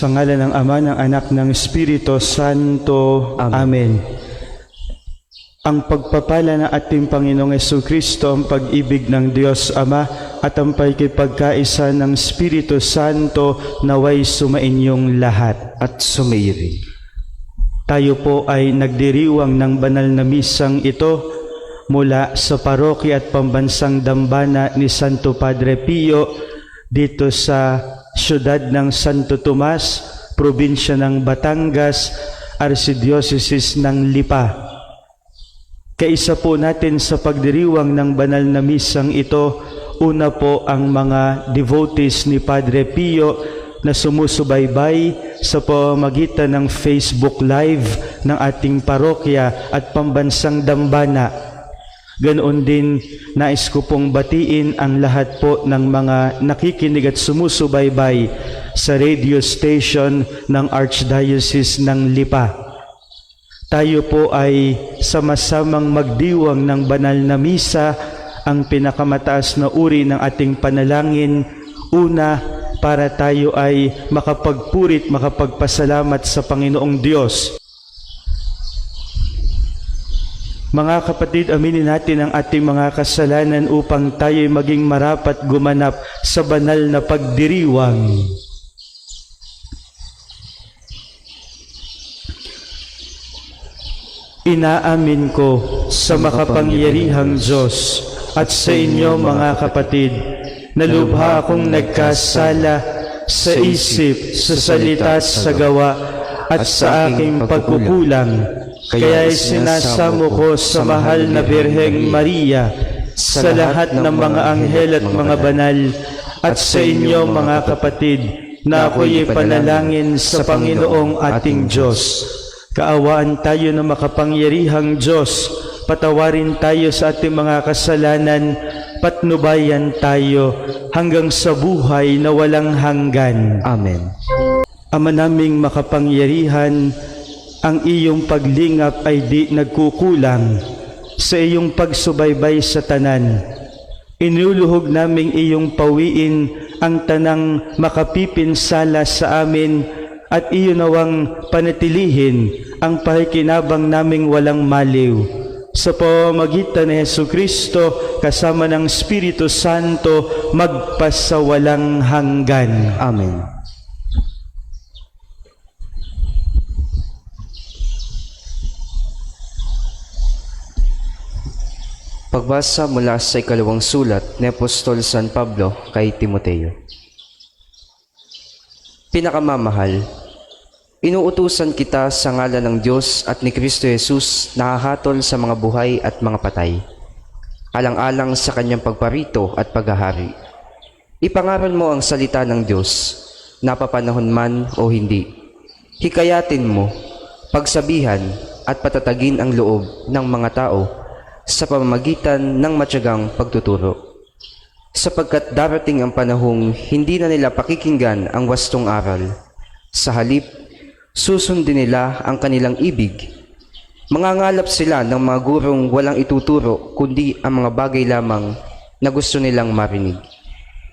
Sa ngalan ng Ama, ng Anak, ng Espiritu Santo. Amen. Ang pagpapala ng ating Panginoong Jesucristo, ang pag-ibig ng Diyos Ama, at ang pagkipagkaisa ng Espiritu Santo naway sumainyong lahat. At sumairi. Tayo po ay nagdiriwang ng banal na misang ito mula sa parokya at pambansang dambana ni Santo Padre Pio dito sa siyudad ng Santo Tomas, probinsya ng Batangas, Archdiocese ng Lipa. Kaisa po natin sa pagdiriwang ng banal na misang ito, una po ang mga devotees ni Padre Pio na sumusubaybay sa pamamagitan ng Facebook Live ng ating parokya at pambansang dambana. Ganoon din, nais ko pong batiin ang lahat po ng mga nakikinig at sumusubaybay sa radio station ng Archdiocese ng Lipa. Tayo po ay sama-samang magdiwang ng banal na misa, ang pinakamataas na uri ng ating panalangin. Una, para tayo ay makapagpurit, makapagpasalamat sa Panginoong Diyos. Mga kapatid, aminin natin ang ating mga kasalanan upang tayo'y maging marapat gumanap sa banal na pagdiriwang. Inaamin ko sa makapangyarihang Diyos at sa inyo mga kapatid, na lubha akong nagkasala sa isip, sa salita at sa gawa at sa aking pagkukulang. Kaya sinasamo ko sa mahal na Birheng Maria, sa lahat ng mga anghel at mga banal, at sa inyo mga kapatid, na ako'y ipanalangin sa Panginoong ating Diyos. Kaawaan tayo ng makapangyarihang Diyos, patawarin tayo sa ating mga kasalanan, patnubayan tayo hanggang sa buhay na walang hanggan. Amen. Ama naming makapangyarihan, ang iyong paglingap ay di nagkukulang sa iyong pagsubaybay sa tanan. Inuluhog naming iyong pawiin ang tanang makapipinsala sa amin, at iyo nawang panatilihin ang pakikinabang naming walang maliw. Sa pamamagitan ni Jesucristo kasama ng Espiritu Santo, magpasawalang hanggan. Amen. Pagbasa mula sa ikalawang sulat ni Apostol San Pablo kay Timoteo. Pinakamamahal, inuutusan kita sa ngalan ng Diyos at ni Kristo Jesus na hahatol sa mga buhay at mga patay, alang-alang sa kanyang pagparito at paghahari. Ipangaral mo ang salita ng Diyos, napapanahon man o hindi. Hikayatin mo, pagsabihan at patatagin ang loob ng mga tao sa pamamagitan ng matyagang pagtuturo. Sapagkat darating ang panahong hindi na nila pakikinggan ang wastong aral. Sa halip, susundin nila ang kanilang ibig. Mangangalap sila ng mga gurong walang ituturo kundi ang mga bagay lamang na gusto nilang marinig.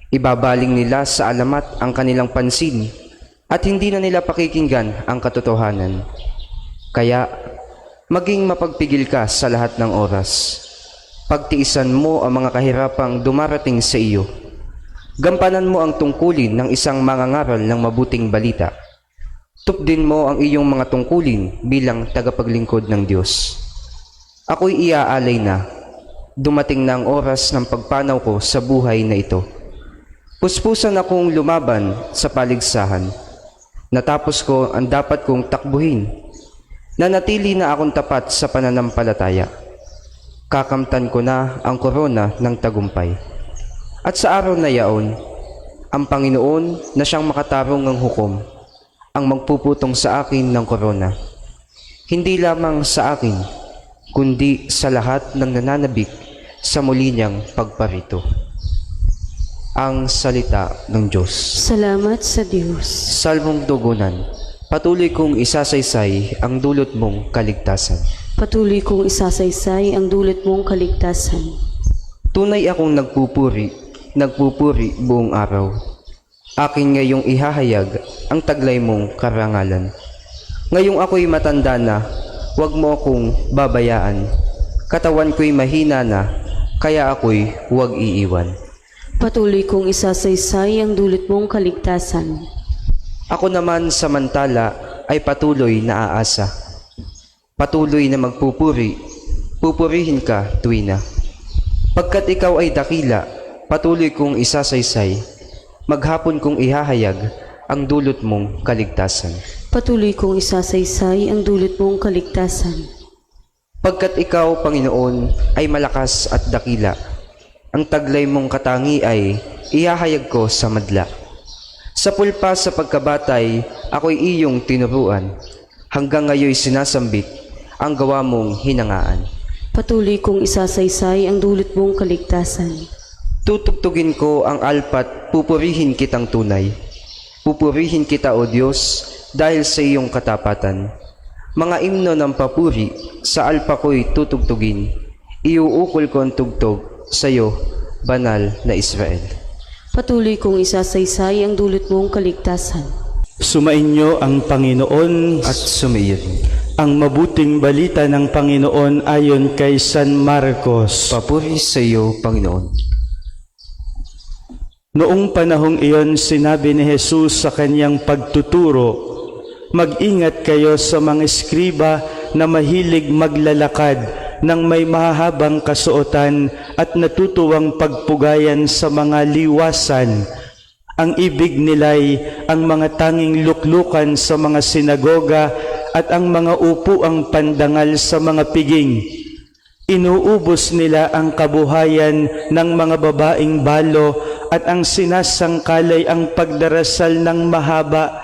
Ibabaling nila sa alamat ang kanilang pansin at hindi na nila pakikinggan ang katotohanan. Kaya, maging mapagpigil ka sa lahat ng oras. Pagtiisan mo ang mga kahirapang dumarating sa iyo. Gampanan mo ang tungkulin ng isang mangangaral ng mabuting balita. Tupdin mo ang iyong mga tungkulin bilang tagapaglingkod ng Diyos. Ako'y iaalay na. Dumating na ang oras ng pagpanaw ko sa buhay na ito. Puspusan akong lumaban sa paligsahan. Natapos ko ang dapat kong takbuhin. Nanatili na akong tapat sa pananampalataya. Kakamtan ko na ang korona ng tagumpay. At sa araw na yaon, ang Panginoon na siyang makatarong ng hukom, ang magpuputong sa akin ng korona. Hindi lamang sa akin, kundi sa lahat ng nananabik sa muli niyang pagparito. Ang salita ng Diyos. Salamat sa Diyos. Salmong Dugunan. Patuloy kong isasaysay ang dulot mong kaligtasan. Patuloy kong isasaysay ang dulot mong kaligtasan. Tunay akong nagpupuri buong araw. Akin ngayong ihahayag ang taglay mong karangalan. Ngayong ako'y matanda na, huwag mo akong babayaan. Katawan ko'y mahina na, kaya ako'y huwag iiwan. Patuloy kong isasaysay ang dulot mong kaligtasan. Ako naman samantala ay patuloy na aasa. Patuloy na magpupuri, pupurihin ka tuwina. Pagkat ikaw ay dakila, patuloy kong isasaysay. Maghapon kong ihahayag ang dulot mong kaligtasan. Patuloy kong isasaysay ang dulot mong kaligtasan. Pagkat ikaw, Panginoon, ay malakas at dakila, ang taglay mong katangi ay ihahayag ko sa madla. Sa pulpa sa pagkabatay, ako'y iyong tinuruan. Hanggang ngayoy sinasambit ang gawa mong hinangaan. Patuloy kong isasaysay ang dulot mong kaligtasan. Tutugtugin ko ang alpat, pupurihin kitang tunay. Pupurihin kita, O Diyos, dahil sa iyong katapatan. Mga imno ng papuri, sa alpa ko'y tutugtugin. Iuukol ko ang tugtog sa iyo, banal na Israel. Patuloy kong isasaysay ang dulot mong kaligtasan. Sumainyo ang Panginoon At sumiyon. ang mabuting balita ng Panginoon ayon kay San Marcos. Papuri sa iyo, Panginoon. Noong panahong iyon, sinabi ni Jesus sa kanyang pagtuturo, mag-ingat kayo sa mga eskriba na mahilig maglalakad ng may mahahabang kasuotan at natutuwang pagpugayan sa mga liwasan. Ang ibig nila'y ang mga tanging luklukan sa mga sinagoga at ang mga upuang pandangal sa mga piging. Inuubos nila ang kabuhayan ng mga babaeng balo at ang sinasangkalay ang pagdarasal ng mahaba,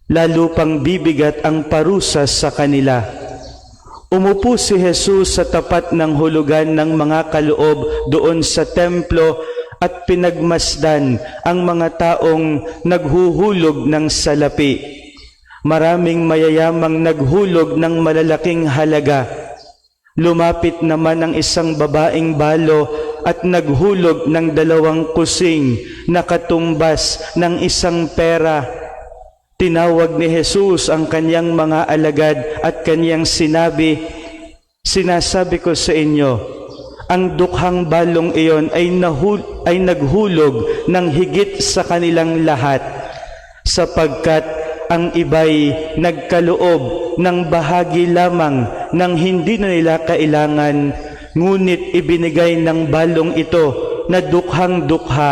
lalo pang bibigat ang parusa sa kanila. Umupo si Jesus sa tapat ng hulugan ng mga kaloob doon sa templo at pinagmasdan ang mga taong naghuhulog ng salapi. Maraming mayayamang naghulog ng malalaking halaga. Lumapit naman ang isang babaeng balo at naghulog ng 2 kusing na katumbas ng 1 pera. Tinawag ni Jesus ang kanyang mga alagad at kanyang sinabi, sinasabi ko sa inyo, ang dukhang balong iyon ay naghulog ng higit sa kanilang lahat, sapagkat ang iba'y nagkaloob ng bahagi lamang ng hindi na nila kailangan, ngunit ibinigay ng balong ito na dukhang-dukha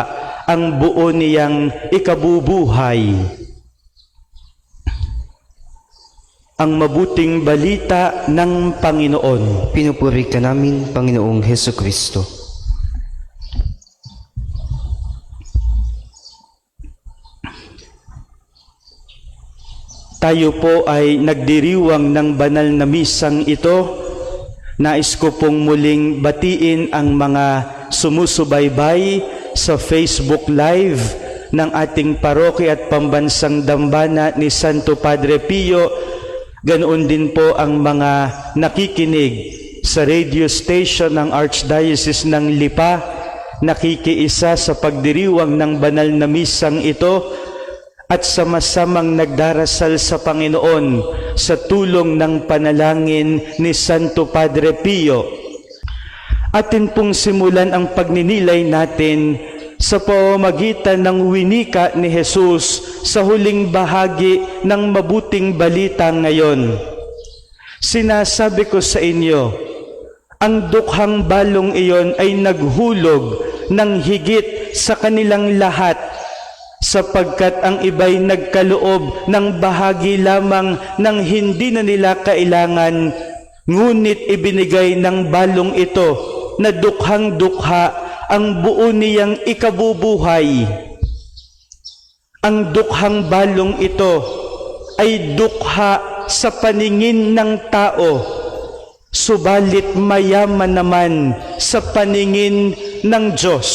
ang buo niyang ikabubuhay. Ang mabuting balita ng Panginoon. Pinupuri ka namin, Panginoong Hesukristo. Tayo po ay nagdiriwang ng banal na misang ito. Nais ko pong muling batiin ang mga sumusubaybay sa Facebook Live ng ating parokya at pambansang dambana ni Santo Padre Pio. Ganoon din po ang mga nakikinig sa radio station ng Archdiocese ng Lipa, nakikiisa sa pagdiriwang ng banal na misang ito, at sama-samang nagdarasal sa Panginoon sa tulong ng panalangin ni Santo Padre Pio. Atin pong simulan ang pagninilay natin sa pamamagitan ng winika ni Jesus sa huling bahagi ng mabuting balita ngayon. Sinasabi ko sa inyo, ang dukhang balong iyon ay naghulog ng higit sa kanilang lahat, sapagkat ang iba'y nagkaloob ng bahagi lamang ng hindi na nila kailangan, ngunit ibinigay ng balong ito na dukhang-dukha ang buo niyang ikabubuhay. Ang dukhang balong ito ay dukha sa paningin ng tao, subalit mayaman naman sa paningin ng Diyos.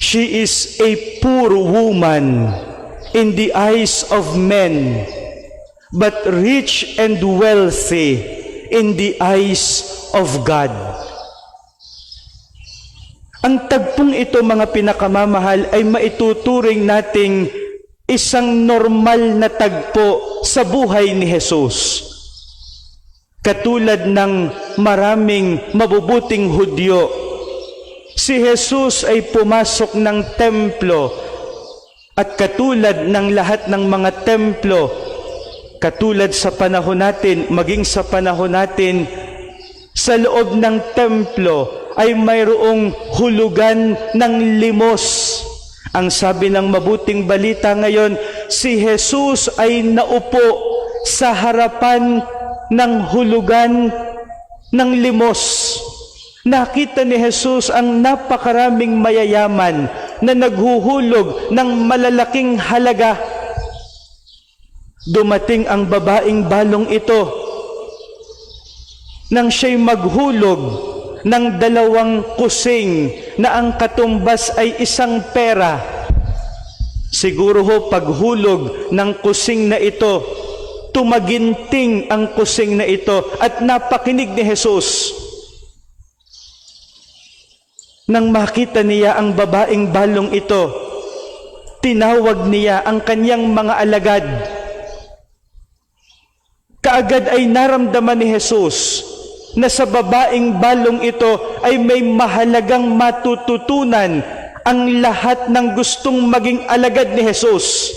She is a poor woman in the eyes of men, but rich and wealthy in the eyes of God. Ang tagpong ito, mga pinakamamahal, ay maituturing nating isang normal na tagpo sa buhay ni Jesus. Katulad ng maraming mabubuting Hudyo, si Jesus ay pumasok ng templo at katulad ng lahat ng mga templo, katulad sa panahon natin, maging sa panahon natin, sa loob ng templo ay mayroong hulugan ng limos. Ang sabi ng mabuting balita ngayon, si Jesus ay naupo sa harapan ng hulugan ng limos. Nakita ni Jesus ang napakaraming mayayaman na naghuhulog ng malalaking halaga. Dumating ang babaeng balong ito nang siya'y maghulog ng 2 kusing na ang katumbas ay 1 pera. Siguro ho paghulog ng kusing na ito, tumaginting ang kusing na ito at napakinig ni Jesus. Nang makita niya ang babaeng balong ito, tinawag niya ang kanyang mga alagad. Kaagad ay naramdaman ni Jesus na sa babaeng balong ito ay may mahalagang matututunan ang lahat ng gustong maging alagad ni Jesus.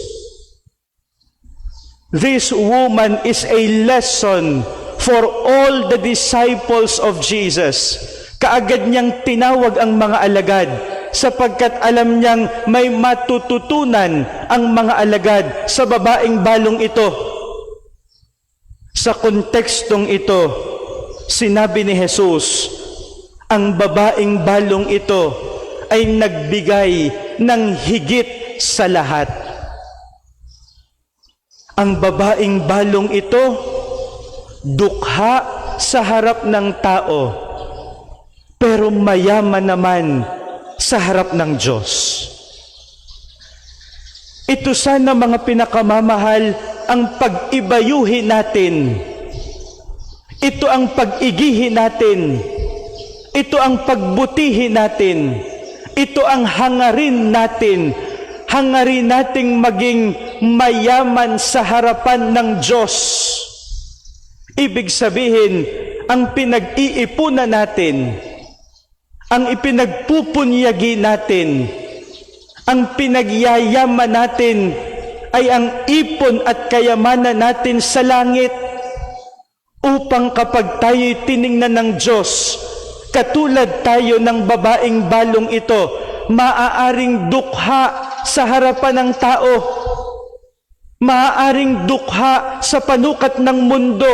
This woman is a lesson for all the disciples of Jesus. Kaagad niyang tinawag ang mga alagad sapagkat alam niyang may matututunan ang mga alagad sa babaeng balong ito. Sa kontekstong ito, sinabi ni Jesus, ang babaeng balong ito ay nagbigay ng higit sa lahat. Ang babaeng balong ito, dukha sa harap ng tao, pero mayaman naman sa harap ng Diyos. Ito sana, mga pinakamamahal, ang pag-ibayuhin natin. Ito ang pag-igihin natin. Ito ang pagbutihin natin. Ito ang hangarin natin. Hangarin nating maging mayaman sa harapan ng Diyos. Ibig sabihin, ang pinag-iipunan natin, ang ipinagpupunyagi natin, ang pinagyayaman natin ay ang ipon at kayamanan natin sa langit, upang kapag tayo'y tiningnan ng Diyos, katulad tayo ng babaeng balong ito, maaaring dukha sa harapan ng tao, maaaring dukha sa panukat ng mundo,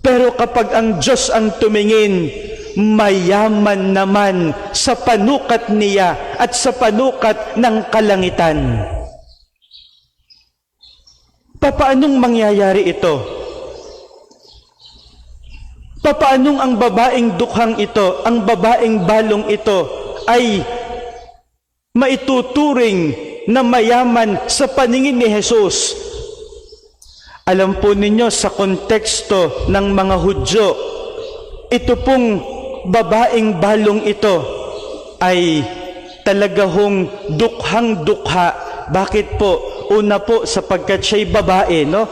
pero kapag ang Diyos ang tumingin, mayaman naman sa panukat niya at sa panukat ng kalangitan. Papaanong mangyayari ito? Papaanong ang babaeng dukhang ito, ang babaeng balong ito ay maituturing na mayaman sa paningin ni Jesus? Alam po ninyo, sa konteksto ng mga Hudyo, ito pong babaeng balong ito ay talaga hong dukhang-dukha. Bakit po? Una po, sapagkat siya'y babae, no?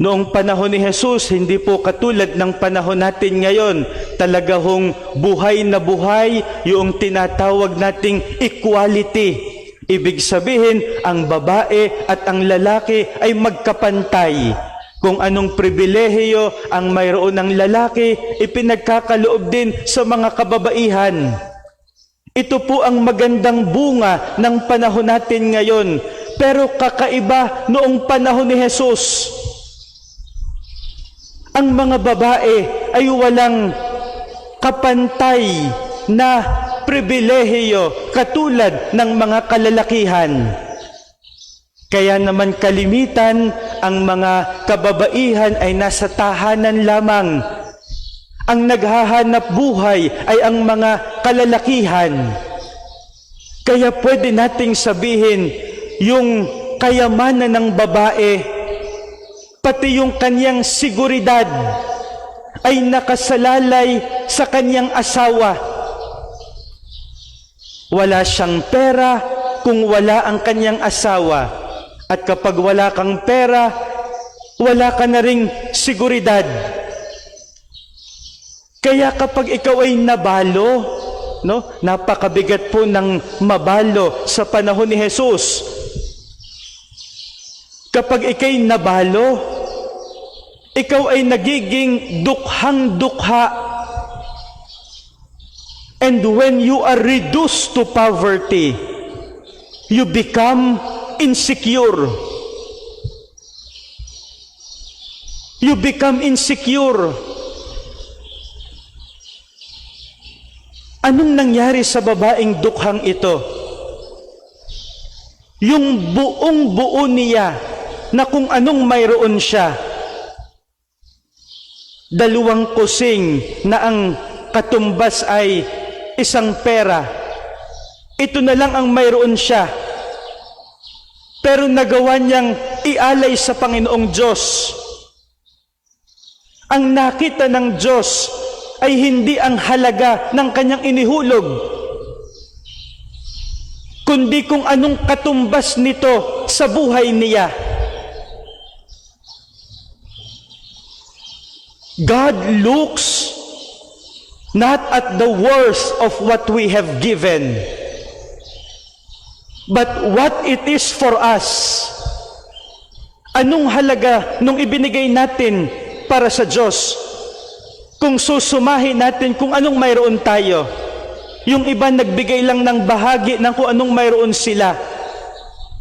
Noong panahon ni Jesus, hindi po katulad ng panahon natin ngayon. Talaga hong buhay na buhay, yung tinatawag nating equality. Ibig sabihin, ang babae at ang lalaki ay magkapantay. Kung anong pribilehiyo ang mayroon ng lalaki, ipinagkakaloob din sa mga kababaihan. Ito po ang magandang bunga ng panahon natin ngayon. Pero kakaiba noong panahon ni Jesus. Ang mga babae ay walang kapantay na pribilehiyo katulad ng mga kalalakihan. Kaya naman kalimitan, ang mga kababaihan ay nasa tahanan lamang. Ang naghahanap buhay ay ang mga kalalakihan. Kaya pwede nating sabihin, yung kayamanan ng babae, pati yung kanyang seguridad ay nakasalalay sa kanyang asawa. Wala siyang pera kung wala ang kanyang asawa. At kapag wala kang pera, wala ka na ring seguridad. Kaya kapag ikaw ay nabalo, no? Napakabigat po ng mabalo sa panahon ni Jesus. Kapag ikay nabalo, ikaw ay nagiging dukhang-dukha. And when you are reduced to poverty, you become insecure. You become insecure. Anong nangyari sa babaeng dukhang ito? Yung buong-buo niya na kung anong mayroon siya, 2 kusing na ang katumbas ay isang pera. Ito na lang ang mayroon siya. Pero nagawa niyang ialay sa Panginoong Diyos. Ang nakita ng Diyos ay hindi ang halaga ng kanyang inihulog, kundi kung anong katumbas nito sa buhay niya. God looks not at the worth of what we have given, but what it is for us. Anong halaga nung ibinigay natin para sa Diyos? Kung susumahin natin kung anong mayroon tayo. Yung iba nagbigay lang ng bahagi ng kung anong mayroon sila.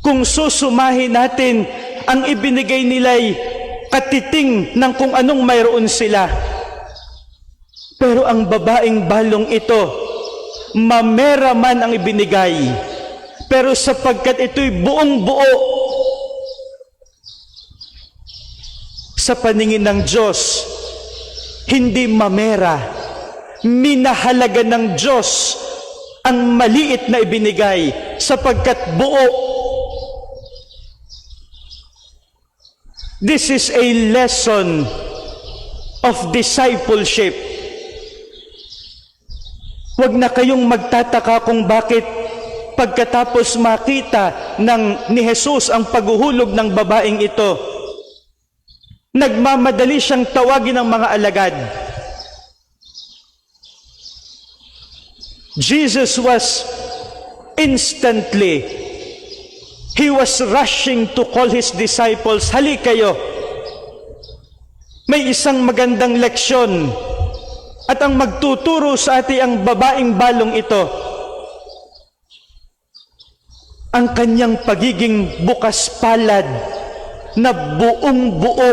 Kung susumahin natin, ang ibinigay nila'y katiting ng kung anong mayroon sila. Pero ang babaeng balong ito, mamera man ang ibinigay. Pero sapagkat ito'y buong buo, sa paningin ng Diyos, hindi mamera, minahalaga ng Diyos ang maliit na ibinigay sapagkat buo. This is a lesson of discipleship. Huwag na kayong magtataka kung bakit pagkatapos makita ni Jesus ang paghuhulog ng babaeng ito, nagmamadali siyang tawagin ng mga alagad. Jesus was instantly, he was rushing to call his disciples, "Hali kayo. May isang magandang leksyon at ang magtuturo sa atin ang babaeng balong ito. Ang kanyang pagiging bukas palad na buong buo.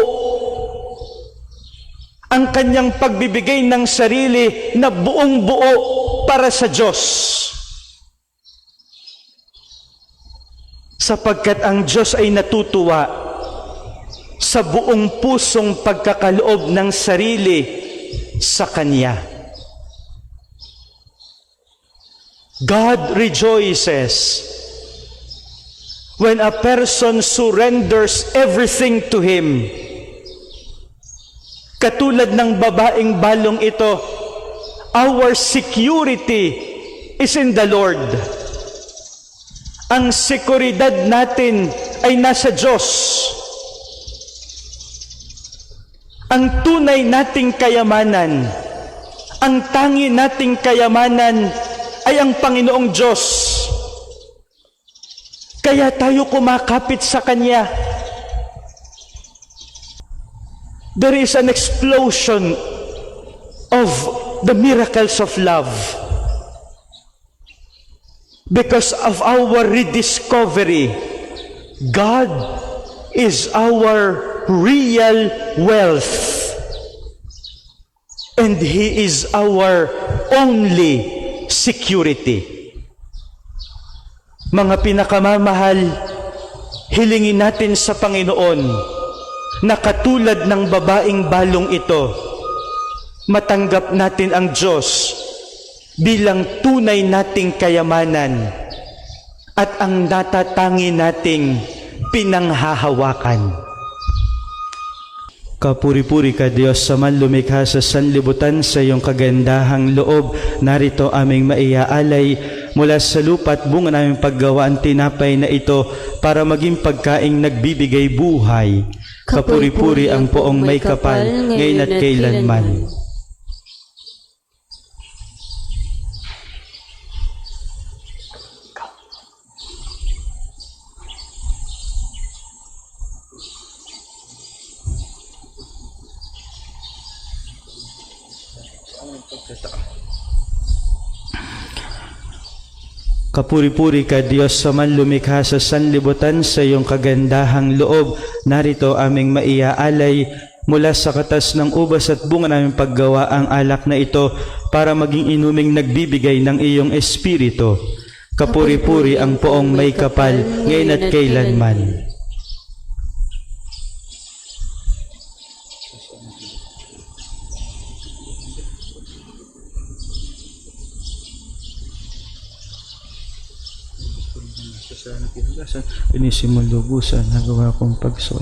Ang kanyang pagbibigay ng sarili na buong buo para sa Diyos. Sapagkat ang Diyos ay natutuwa sa buong pusong pagkakaloob ng sarili sa Kanya. God rejoices when a person surrenders everything to Him. Katulad ng babaeng balong ito, our security is in the Lord. Ang seguridad natin ay nasa Diyos. Ang tunay nating kayamanan, ang tangi nating kayamanan ay ang Panginoong Diyos. Kaya tayo kumakapit sa Kanya. There is an explosion of the miracles of love because of our rediscovery. God is our real wealth, and He is our only security. Mga pinakamamahal, hilingin natin sa Panginoon na katulad ng babaeng balong ito, matanggap natin ang Diyos bilang tunay nating kayamanan at ang natatangi nating pinanghahawakan. Kapuri-puri ka Diyos sa manlumikha sa sanlibutan, sa iyong kagandahang loob. Narito aming maiaalay mula sa lupa at bunga namin paggawa ang tinapay na ito para maging pagkaing nagbibigay buhay. Kapuri-puri ang poong may kapal, ngayon at kailanman. Kapuri-puri ka Diyos sa manlumikha sa sanlibutan, sa iyong kagandahang loob. Narito aming maiaalay mula sa katas ng ubas at bunga naming paggawa ang alak na ito para maging inuming nagbibigay ng iyong espiritu. Kapuri-puri ang poong may kapal, ngayon at kailanman. Pinisimulubusan, nagawa kong pagsoy.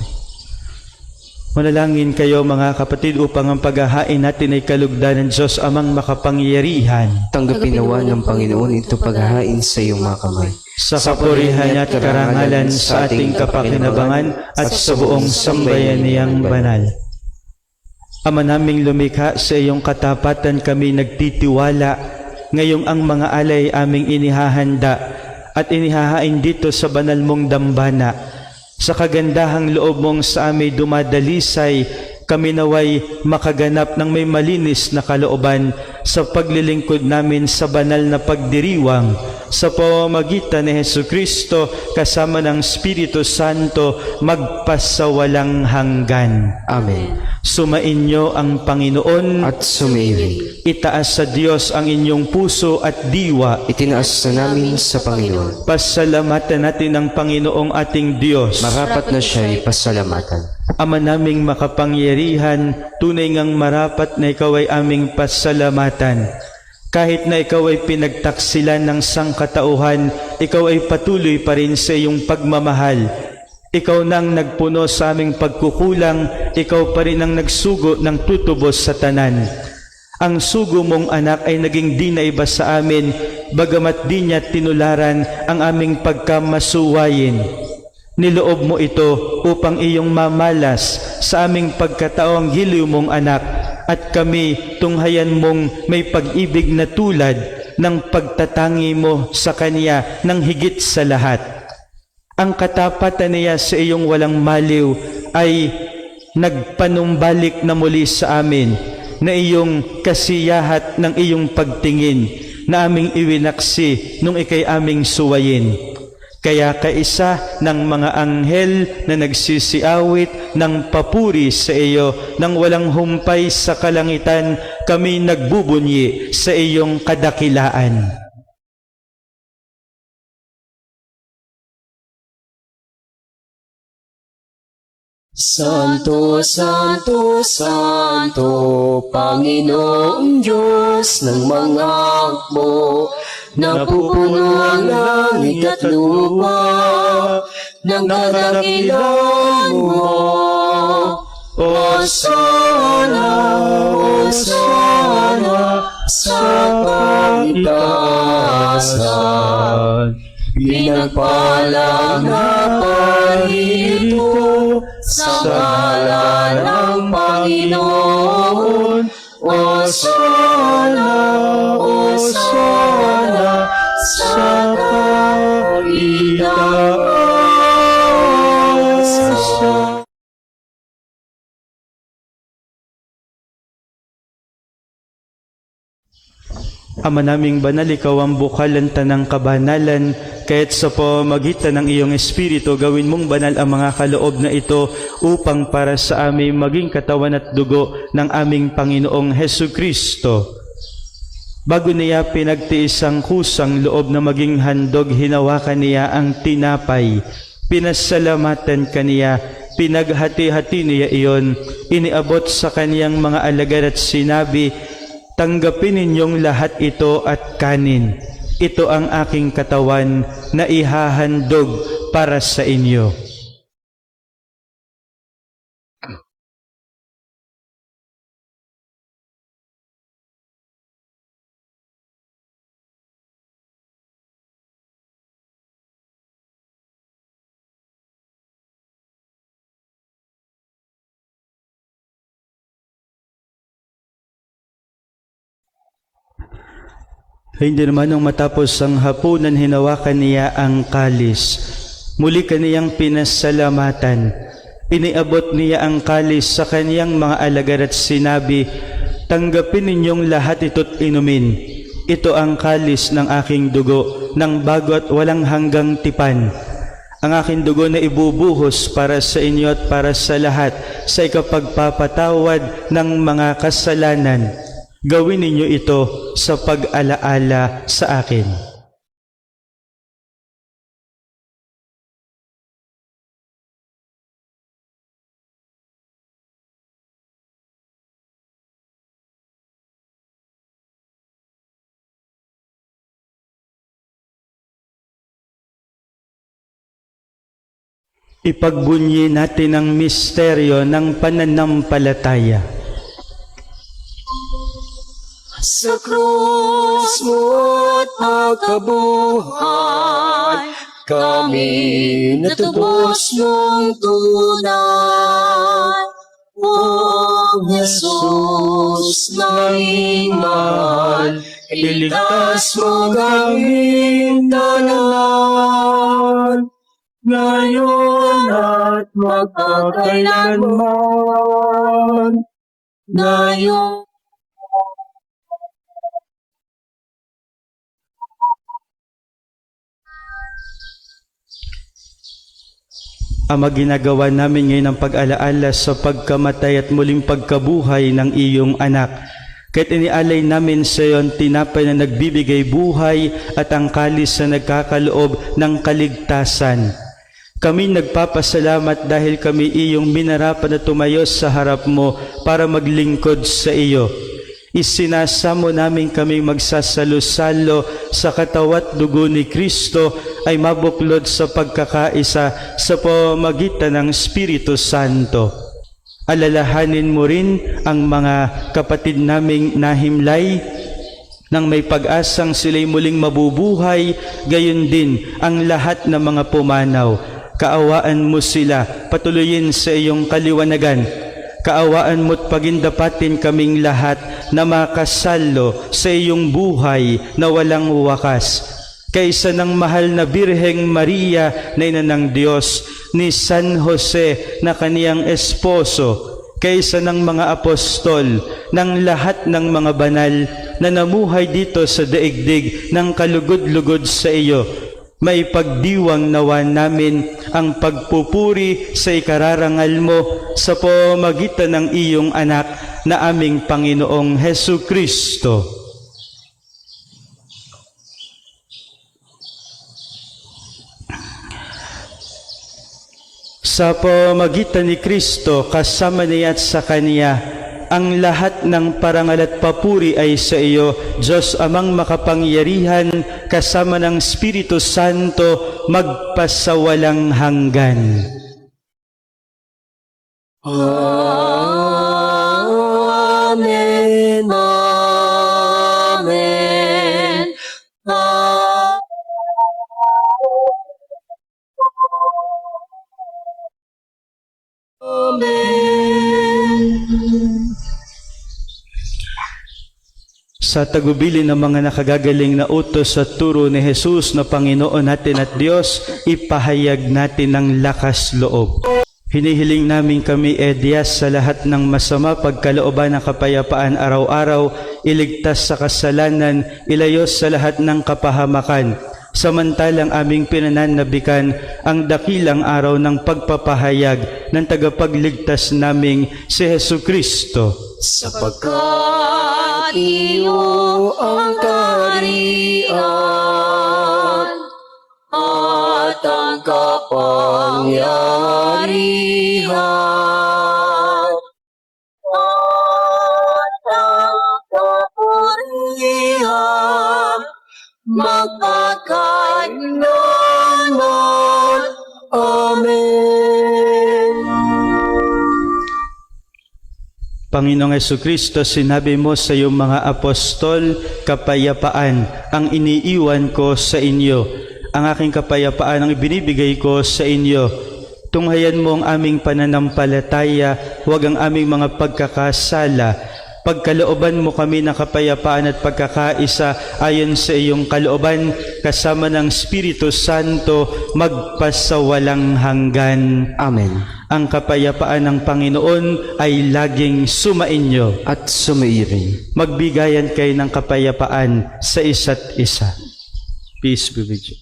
Manalangin kayo mga kapatid upang ang paghahain natin ay kalugdan ng Diyos amang makapangyarihan. Tanggapin nawa ng Panginoon ito paghahain sa iyong mga kamay. Sa kapurihan at karangalan sa ating kapakinabangan at sa buong sambayan niyang banal. Ama naming lumikha, sa iyong katapatan kami nagtitiwala. Ngayong ang mga alay aming inihahanda at inihahain dito sa banal mong dambana. Sa kagandahang loob mong sa aming dumadalisay, kami naway makaganap ng may malinis na kalooban sa paglilingkod namin sa banal na pagdiriwang sa pamamagitan ni Hesukristo kasama ng Espiritu Santo magpasawalang hanggan. Amen. Sumainyo ang Panginoon At sumayin. itaas sa Diyos ang inyong puso at diwa. Itinaas na namin sa Panginoon. Pasalamatan natin ang Panginoong ating Diyos. Marapat na siya'y pasalamatan. Ama naming makapangyarihan, tunay ngang marapat na ikaw ay aming pasalamatan. Kahit na ikaw ay pinagtaksilan ng sangkatauhan, ikaw ay patuloy pa rin sa iyong pagmamahal. Ikaw nang nagpuno sa aming pagkukulang, ikaw pa rin ang nagsugo ng tutubos sa tanan. Ang sugo mong anak ay naging di na iba sa amin, bagamat di niya tinularan ang aming pagkamasuwayin. Niloob mo ito upang iyong mamalas sa aming pagkataong giliw mong anak, at kami tunghayan mong may pag-ibig na tulad ng pagtatangi mo sa Kanya ng higit sa lahat. Ang katapatan niya sa iyong walang maliw ay nagpanumbalik na muli sa amin na iyong kasiyahat ng iyong pagtingin na aming iwinaksi nung ikay aming suwayin. Kaya kaisa ng mga anghel na nagsisiawit ng papuri sa iyo nang walang humpay sa kalangitan, kami nagbubunyi sa iyong kadakilaan. Santo, Santo, Santo, Panginoong Diyos ng mga hukbo, napupuno ang langit at lupa ng kadakilan mo. Hosana, Hosana, sa pangitaasan. Pinagpala na parito sa ngalan ng Panginoon. Hosana, Hosana, sa pangitaasan. Ama naming banal, ikaw ang bukalan tanang kabanalan, kaya't sa pamamagitan ng iyong Espiritu, gawin mong banal ang mga kaloob na ito upang para sa amin maging katawan at dugo ng aming Panginoong Hesukristo. Bago niya pinagtiis ang kusang loob na maging handog, hinawakan niya ang tinapay, pinasalamatan kaniya, pinaghati-hati niya iyon, iniabot sa kaniyang mga alagad at sinabi, tanggapin ninyong lahat ito at kanin. Ito ang aking katawan na ihahandog para sa inyo. Hindi naman nung matapos ang hapunan, hinawakan niya ang kalis. Muli kaniyang pinasalamatan. Iniabot niya ang kalis sa kaniyang mga alagad at sinabi, "Tanggapin ninyong lahat ito't inumin. Ito ang kalis ng aking dugo, ng bago at walang hanggang tipan. Ang aking dugo na ibubuhos para sa inyo at para sa lahat sa ikapagpapatawad ng mga kasalanan. Gawin ninyo ito sa pag-alaala sa akin." Ipagbunyi natin ang misteryo ng pananampalataya. Sa krus mo't pagkabuhay, kami natubos mong tunay. O Jesus, naming mahal, iligtas mo kaming tanan, ngayon at magpakailanman. Ngayon Ama, ginagawa namin ngayon ang pag-alaala sa pagkamatay at muling pagkabuhay ng iyong anak. Kahit inialay namin sa iyo ang tinapay na nagbibigay buhay at ang kalis na nagkakaloob ng kaligtasan. Kami nagpapasalamat dahil kami iyong minarapan na tumayo sa harap mo para maglingkod sa iyo. Isinasamo namin kami magsasalo-salo sa katawat dugo ni Kristo ay mabuklod sa pagkakaisa sa pamamagitan ng Espiritu Santo. Alalahanin mo rin ang mga kapatid naming nahimlay nang may pag-asang sila'y muling mabubuhay, gayon din ang lahat ng mga pumanaw. Kaawaan mo sila, patuloyin sa iyong kaliwanagan. Kaawaan mo't pagindapatin kaming lahat na makasalo sa iyong buhay na walang wakas. Kaysa ng mahal na Birheng Maria na ina ng Diyos, ni San Jose na kaniyang esposo, kaysa ng mga apostol, ng lahat ng mga banal na namuhay dito sa daigdig ng kalugod-lugod sa iyo, may pagdiwang nawa namin ang pagpupuri sa ikararangal mo sa pamamagitan ng iyong anak na aming Panginoong Hesu Kristo. Sa pamamagitan ni Kristo, kasama niya at sa Kaniya, ang lahat ng parangal at papuri ay sa iyo, Diyos Amang makapangyarihan, kasama ng Espiritu Santo, magpasawalang hanggan. Amen, Amen, Amen. Sa tagubilin ng mga nakagagaling na utos at turo ni Jesus na Panginoon natin at Diyos, ipahayag natin ng lakas loob. Hinihiling namin kami, Diyos, sa lahat ng masama, pagkalooban ng kapayapaan araw-araw, iligtas sa kasalanan, ilayos sa lahat ng kapahamakan. Samantalang aming pinananabikan ang dakilang araw ng pagpapahayag ng tagapagligtas naming si Hesu Kristo. Sapagkat iyo ang kaharian at ang kapangyarihan at ang kapurihan magpakailanman. Amen. Panginoong Jesucristo, sinabi mo sa iyong mga apostol, kapayapaan ang iniiwan ko sa inyo. Ang aking kapayapaan ang ibinibigay ko sa inyo. Tunghayan mo ang aming pananampalataya, huwag ang aming mga pagkakasala. Pagkalooban mo kami ng kapayapaan at pagkakaisa ayon sa iyong kalooban, kasama ng Espiritu Santo, magpasawalang hanggan. Amen. Ang kapayapaan ng Panginoon ay laging sumainyo. At sumairin. Magbigayan kayo ng kapayapaan sa isa't isa. Peace be with you.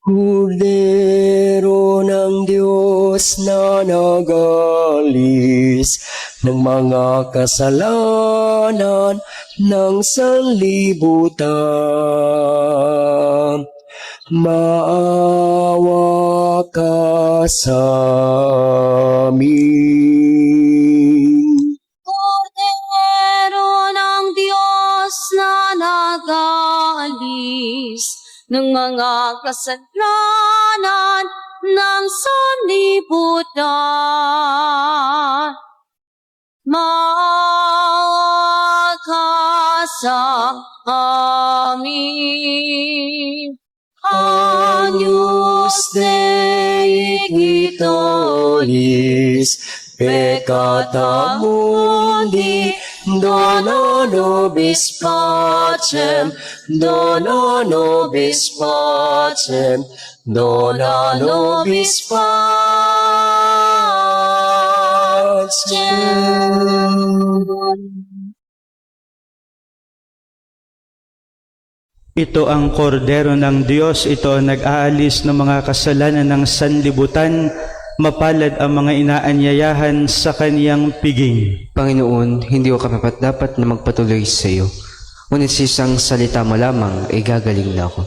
Kordero ng Diyos na nagalis ng mga kasalanan ng sanlibutan, maawa ka sa amin. Kordero ng Diyos na nag-aalis ng mga kasalanan ng sanlibutan, maawa ka sa amin. Agnus Dei Quitoris, peccata mundi, dona nobis pacem, dona nobis pacem, dona nobis pacem. Ito ang kordero ng Diyos, ito ang nag-aalis ng mga kasalanan ng sanlibutan. Mapalad ang mga inaanyayahan sa kaniyang piging. Panginoon, hindi ko dapat na magpatuloy sa iyo. Ngunit sa isang salita mo lamang, ay gagaling na ako.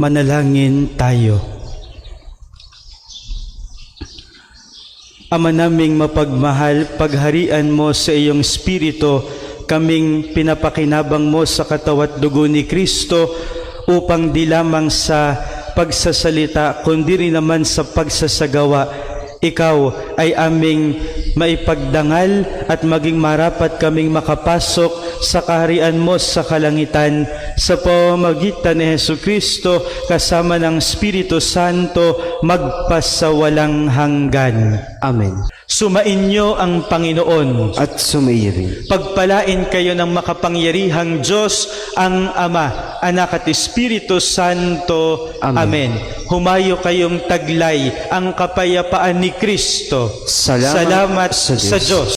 Manalangin tayo. Ama naming mapagmahal, pagharian mo sa iyong Espiritu, kaming pinapakinabang mo sa katawat dugo ni Kristo upang di lamang sa pagsasalita, kundi rin naman sa pagsasagawa, ikaw ay aming maipagdangal at maging marapat kaming makapasok sa kaharian mo sa kalangitan sa pamamagitan ni Jesucristo kasama ng Espiritu Santo magpasawalang hanggan. Amen. Sumainyo ang Panginoon. At sumairin. Pagpalain kayo ng makapangyarihang Diyos, ang Ama, Anak at Espiritu Santo. Amen. Amen. Humayo kayong taglay ang kapayapaan ni Kristo. Salamat sa Diyos.